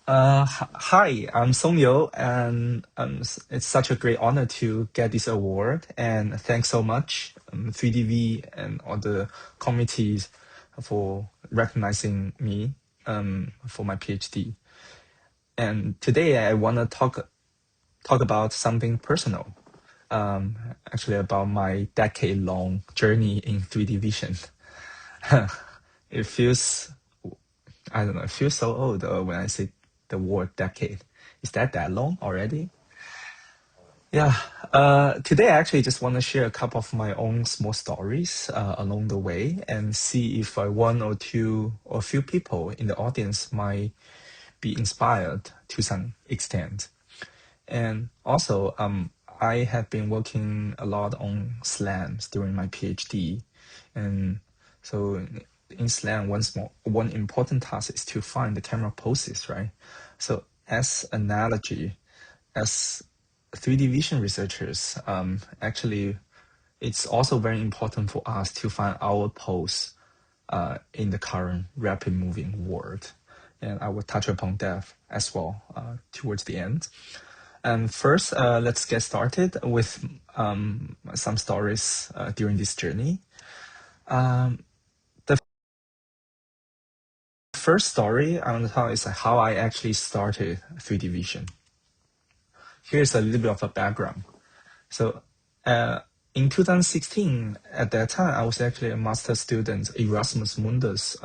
Hi, I'm Songyou, and it's such a great honor to get this award. And thanks so much, 3DV and all the committees for recognizing me for my PhD. And today I want to talk about something personal, um, actually about my decade-long journey in 3D vision. It feels I don't know. It feels so old when I say the word decade. Is that long already? Yeah. Today I actually just want to share a couple of my own small stories along the way and see if one or two or few people in the audience might be inspired to some extent. And also, I have been working a lot on slams during my PhD, and so in slam, one important task is to find the camera poses, right? So as analogy, as 3D vision researchers, actually, it's also very important for us to find our pose in the current rapid moving world. And I will touch upon that as well towards the end. And first, let's get started with some stories during this journey. The first story I want to tell is how I actually started 3D vision. Here's a little bit of a background. So, in 2016, at that time, I was actually a master student, Erasmus Mundus,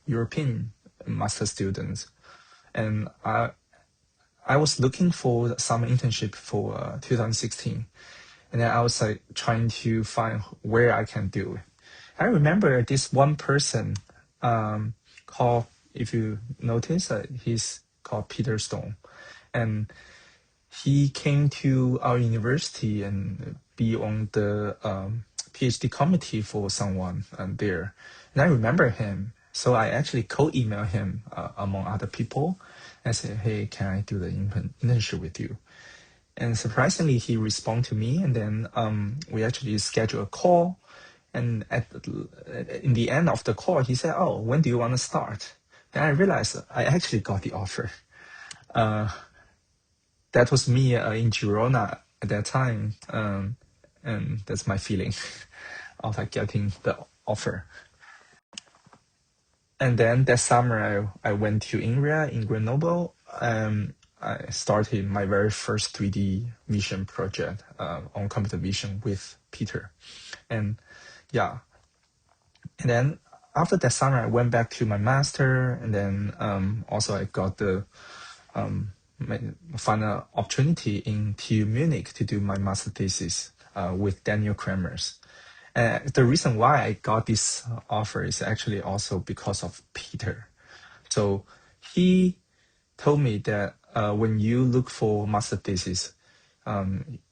European master student, and I was looking for some internship for 2016. And then I was like trying to find where I can do it. I remember this one person called, if you notice, he's called Peter Stone. And he came to our university and be on the PhD committee for someone there. And I remember him. So I actually co-emailed him among other people and said, hey, can I do the internship with you? And surprisingly, he responded to me, and then we actually scheduled a call. And in the end of the call, he said, "Oh, when do you want to start?" And I realized I actually got the offer. Uh, that was me in Girona at that time, and that's my feeling of like getting the offer. And then that summer, I went to INRIA in Grenoble. I started my very first 3D vision project on computer vision with Peter. And yeah, and then after that summer, I went back to my master, and then also I got the final opportunity in TU Munich to do my master thesis with Daniel Kremers. The reason why I got this offer is actually also because of Peter. So he told me that when you look for master thesis,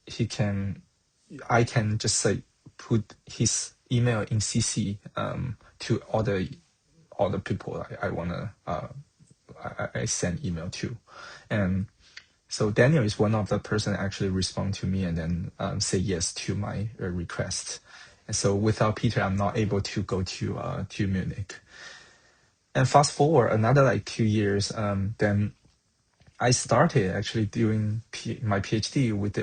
he can, I can just say put his email in CC to all the people I wanna I send email to, and so Daniel is one of the person actually respond to me and then say yes to my request. And so without Peter, I'm not able to go to Munich. And fast forward another like 2 years, then I started actually doing my PhD with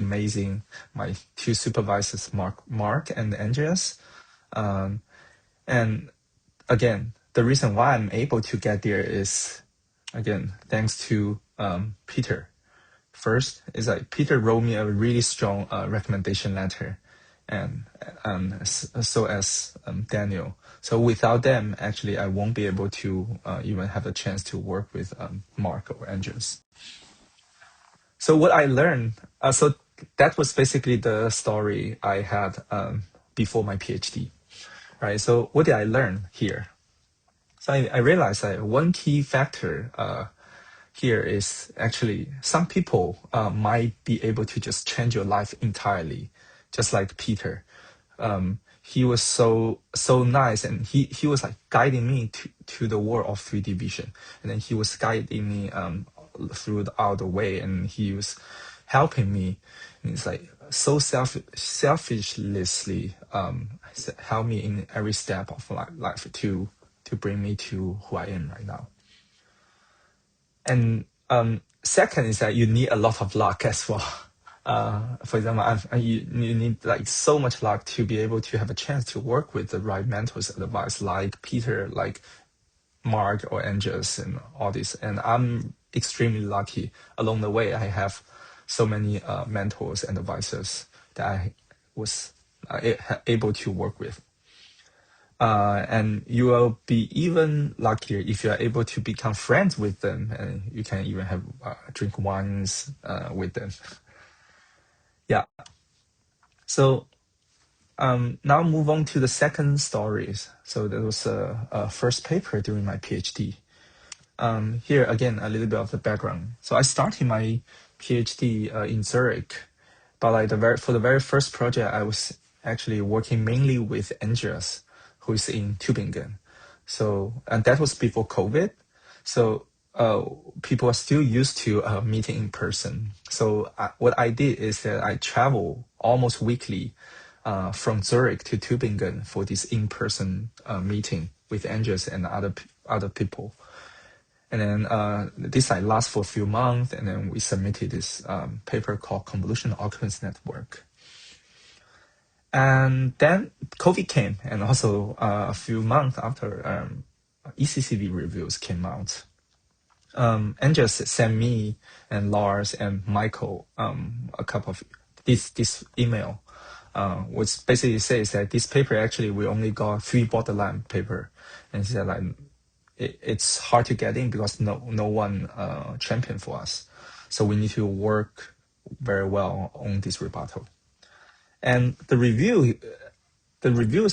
my two supervisors, Mark and Andreas. Um, and again, the reason why I'm able to get there is, again, thanks to Peter. First is like Peter wrote me a really strong recommendation letter, and so as Daniel. So without them, actually, I won't be able to even have a chance to work with Mark or Andreas. So what I learned, so that was basically the story I had before my PhD, right? So what did I learn here? So I realized that one key factor here is actually some people might be able to just change your life entirely, just like Peter. He was so nice, and he was like guiding me to the world of 3D vision, and then he was guiding me throughout the way, and he was helping me. And it's like so selfishly help me in every step of life to bring me to who I am right now. And Second is that you need a lot of luck as well. For example, you need like so much luck to be able to have a chance to work with the right mentors advice, like Peter, like Mark or Angels and all this. And I'm extremely lucky. Along the way, I have so many mentors and advisors that I was able to work with. And you will be even luckier if you are able to become friends with them, and you can even have drink wines with them. Yeah. So now move on to the second stories. So that was a first paper during my PhD. Here again, a little bit of the background. So I started my PhD in Zurich, but like for the very first project, I was actually working mainly with Andreas, who is in Tübingen. So and that was before COVID. So people are still used to meeting in person. So what I did is that I travel almost weekly from Zurich to Tübingen for this in-person meeting with Andreas and other people. And then this like last for a few months, and then we submitted this paper called Convolutional Occurrence Network. And then COVID came, and also a few months after ECCV reviews came out. Angels sent me and Lars and Michael a couple of this email, which basically says that this paper actually we only got 3 borderline paper, and he said like it's hard to get in because no one championed for us, so we need to work very well on this rebuttal. And the reviews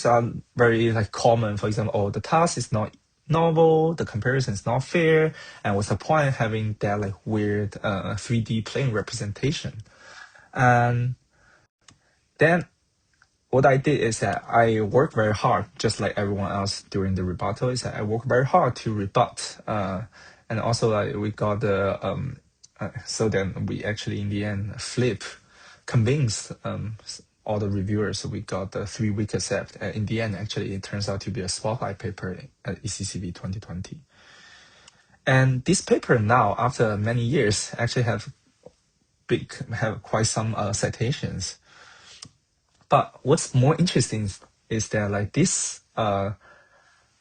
are very like common. For example, oh, the task is not novel, the comparison is not fair, and what's the point of having that like weird 3D plane representation? And then what I did is that I worked very hard, just like everyone else during the rebuttal. Is that I worked very hard to rebut, and also like we got the so then we actually in the end convinced all the reviewers. We got the 3-week accept. In the end, actually, it turns out to be a spotlight paper at ECCV 2020. And this paper now, after many years, actually have quite some citations. But what's more interesting is that like this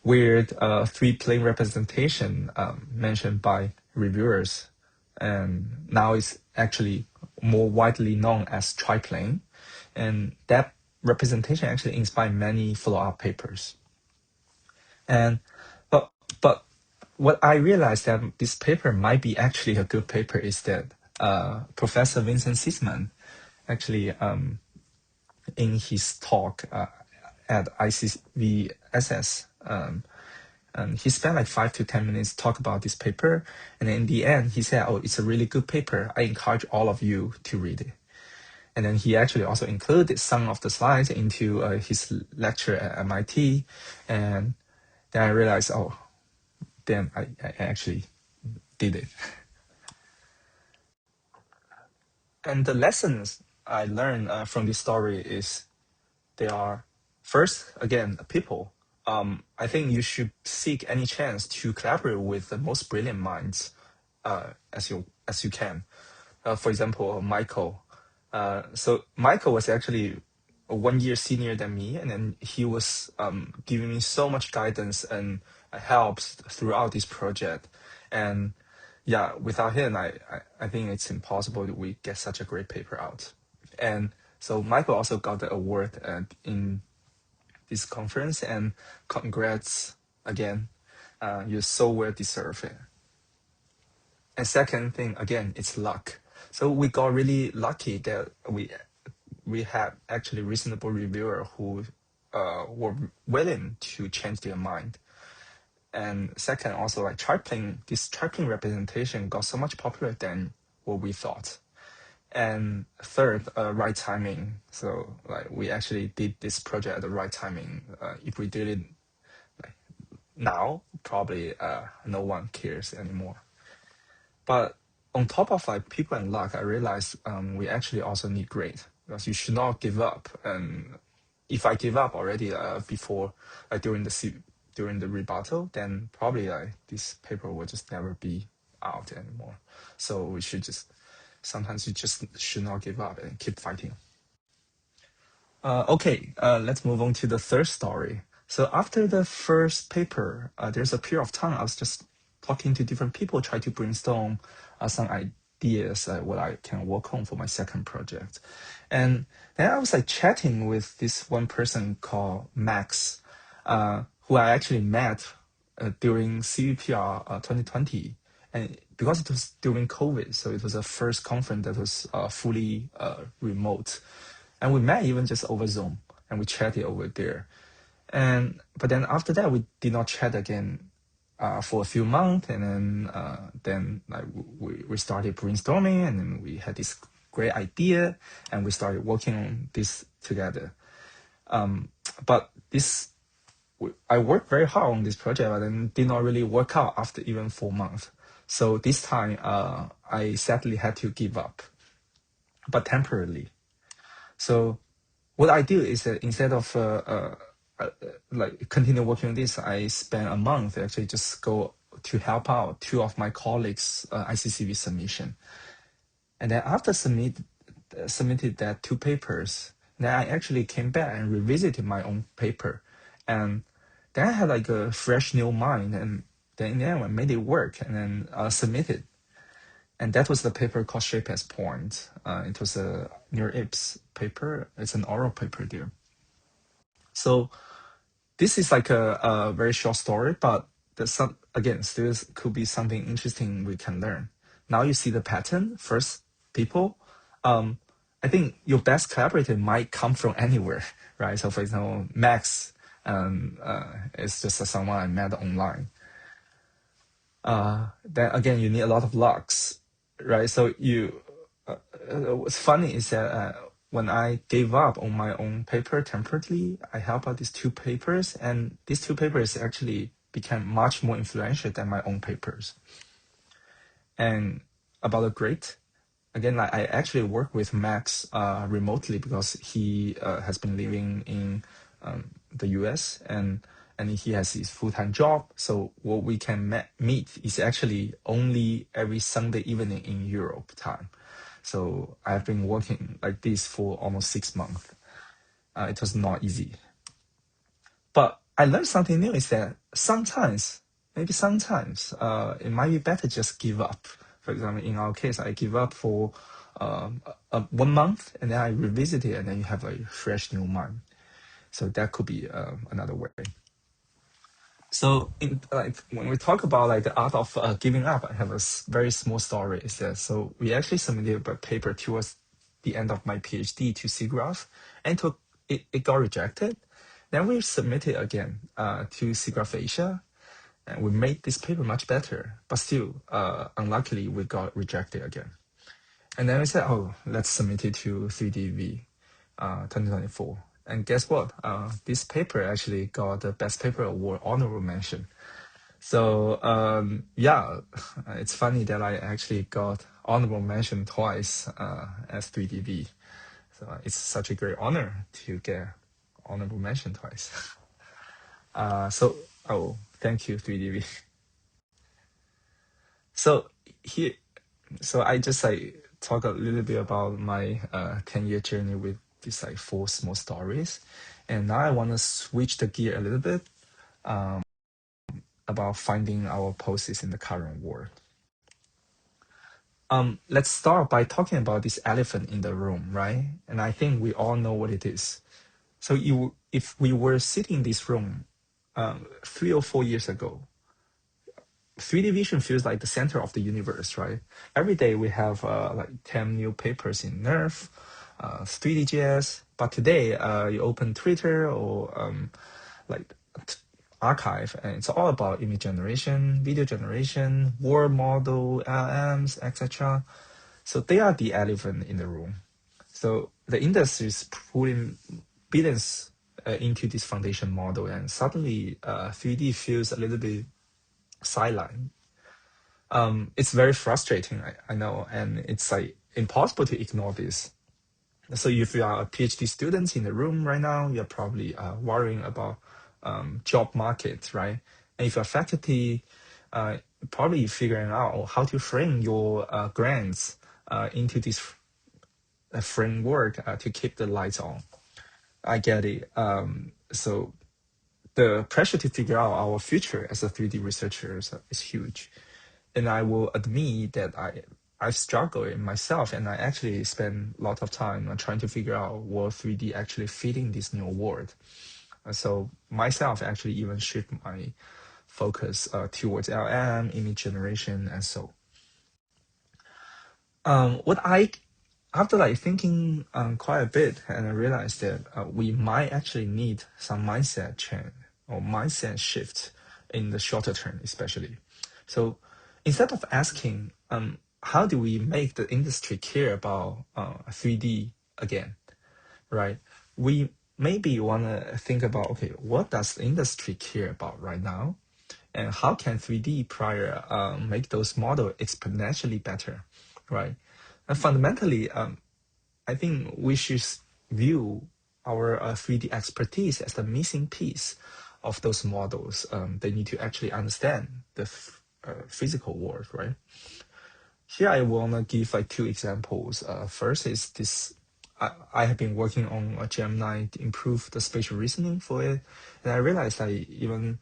weird 3-plane representation mentioned by reviewers, and now is actually more widely known as triplane, and that representation actually inspired many follow-up papers. And but what I realized that this paper might be actually a good paper is that Professor Vincent Sisman actually in his talk at ICVSS, and he spent like 5 to 10 minutes talk about this paper, and in the end he said, "Oh, it's a really good paper. I encourage all of you to read it." And then he actually also included some of the slides into his lecture at MIT, and then I realized, oh, damn, I actually did it. And the lessons I learned from this story is they are first, again, people. I think you should seek any chance to collaborate with the most brilliant minds as you can. For example, Michael. So Michael was actually 1 year senior than me, and then he was giving me so much guidance and helps throughout this project. And yeah, without him, I think it's impossible that we get such a great paper out. And so Michael also got the award in this conference, and congrats again. You're so well deserved. And second thing, again, it's luck. So we got really lucky that we had actually reasonable reviewer who were willing to change their mind. And second, also like this tripling representation got so much popular than what we thought. And third, right timing. So like we actually did this project at the right timing. If we did it like now, probably no one cares anymore. But on top of like people and luck, I realized we actually also need grade, because you should not give up. And if I give up already before during the rebuttal, then probably this paper will just never be out anymore. So we should just sometimes you just should not give up and keep fighting. Okay, let's move on to the third story. So after the first paper, there's a period of time I was just talking to different people, try to brainstorm some ideas what I can work on for my second project. And then I was like chatting with this one person called Max, who I actually met during CVPR 2020. And because it was during COVID, so it was the first conference that was fully remote. And we met even just over Zoom and we chatted over there. But then after that, we did not chat again for a few months. And then like we started brainstorming and then we had this great idea and we started working on this together. But I worked very hard on this project, but then did not really work out after even 4 months. So this time, I sadly had to give up, but temporarily. So what I do is that instead of like continue working on this, I spent a month actually just go to help out two of my colleagues' ICCV submission. And then after submitted that two papers, then I actually came back and revisited my own paper. And then I had like a fresh new mind. And then in the end, I made it work and then submitted. And that was the paper called Shape as Point. It was a near IPS paper. It's an oral paper there. So this is like a very short story, but there's some, again, still could be something interesting we can learn. Now you see the pattern. First, people, I think your best collaborator might come from anywhere, right? So for example, Max is just someone I met online. Then again, you need a lot of lucks, right? So what's funny is that when I gave up on my own paper temporarily, I helped out these two papers, and these two papers actually became much more influential than my own papers. And about the grade, again, like I actually work with Max remotely because he has been living in the US and he has his full-time job. So what we can meet is actually only every Sunday evening in Europe time. So I've been working like this for almost 6 months. It was not easy. But I learned something new is that maybe sometimes, it might be better just give up. For example, in our case, I give up for 1 month and then I revisit it and then you have a fresh new mind. So that could be another way. So like when we talk about like the art of giving up, I have a very small story. Is that so we actually submitted a paper towards the end of my PhD to SIGGRAPH, and it got rejected. Then we submitted again to SIGGRAPH Asia, and we made this paper much better. But still, unluckily, we got rejected again. And then we said, oh, let's submit it to 3DV 2024. And guess what? This paper actually got the Best Paper Award honorable mention. So yeah, it's funny that I actually got honorable mention twice as 3DV. So it's such a great honor to get honorable mention twice. Thank you 3DV. So here, so I just like talk a little bit about my 10-year journey with these like four small stories, and now I want to switch the gear a little bit about finding our poses in the current world. Let's start by talking about this elephant in the room, right? And I think we all know what it is. So if we were sitting in this room 3 or 4 years ago, 3D vision feels like the center of the universe, right? Every day we have like 10 new papers in Nerf, 3DGS. But today you open Twitter or like archive, and it's all about image generation, video generation, word model, LMs, etc. So they are the elephant in the room. So the industry is putting billions into this foundation model, and suddenly 3D feels a little bit sidelined. It's very frustrating, I know, and it's like impossible to ignore this. So if you are a PhD student in the room right now, you're probably worrying about job market, right? And if you're faculty, probably figuring out how to frame your grants into this framework to keep the lights on. I get it. So the pressure to figure out our future as a 3D researcher is huge. And I will admit that I've struggled in myself, and I actually spend a lot of time trying to figure out what 3D actually fit in this new world. So myself actually even shift my focus towards LM, image generation, and so. What I after like thinking quite a bit, and I realized that we might actually need some mindset change or mindset shift in the shorter term, especially. So instead of asking, how do we make the industry care about 3D again, right? We maybe want to think about, okay, what does the industry care about right now? And how can 3D prior make those models exponentially better, right? And fundamentally, I think we should view our 3D expertise as the missing piece of those models. They need to actually understand the physical world, right? Here I want to give like two examples. First is this. I have been working on a Gemini to improve the spatial reasoning for it, and I realized I even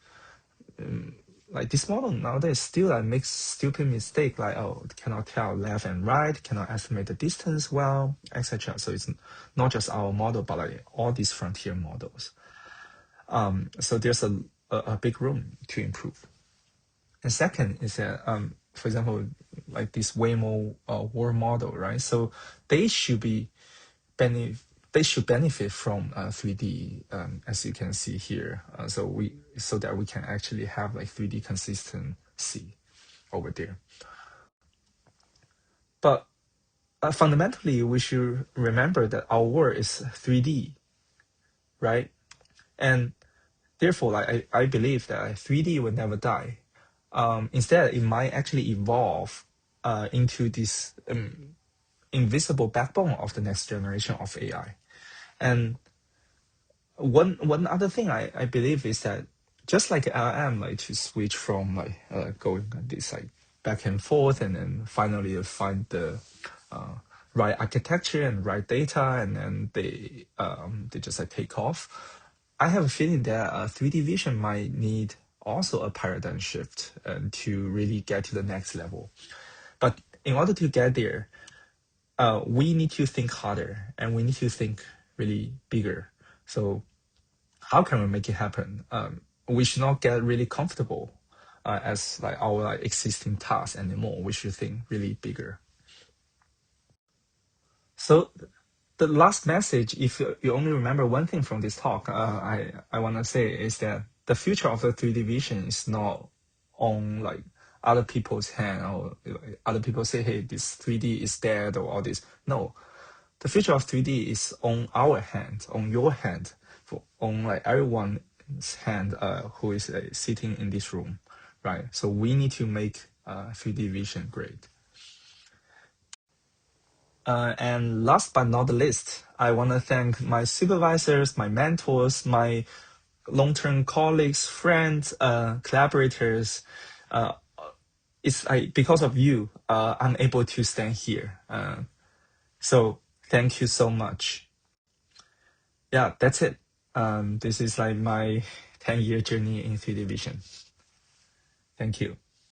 like this model nowadays still like makes stupid mistake like, oh, it cannot tell left and right, cannot estimate the distance well, etc. So it's not just our model, but like all these frontier models. So there's a big room to improve. And second is that, for example, like this Waymo world model, right? So they should be they should benefit from 3D, as you can see here. So that we can actually have like 3D consistency over there. But fundamentally, we should remember that our world is 3D, right? And therefore, like I believe that 3D will never die. Instead, it might actually evolve into this invisible backbone of the next generation of AI. And one other thing I believe is that just like LM, like to switch from like going on this like back and forth, and then finally find the uh, right architecture and right data, and then they just like take off. I have a feeling that 3D vision might need also a paradigm shift to really get to the next level. But in order to get there, we need to think harder, and we need to think really bigger. So how can we make it happen? We should not get really comfortable as like our like, existing tasks anymore. We should think really bigger. So the last message, if you only remember one thing from this talk, I want to say is that the future of the 3D vision is not on like other people's hand, or like, other people say, hey, this 3D is dead or all this. No, the future of 3D is on our hand, on your hand, on like everyone's hand who is sitting in this room, right? So we need to make 3D vision great. And last but not the least, I want to thank my supervisors, my mentors, my long-term colleagues, friends, collaborators. Uh, it's like because of you, I'm able to stand here. So thank you so much. Yeah, that's it. This is like my 10-year journey in 3D vision. Thank you.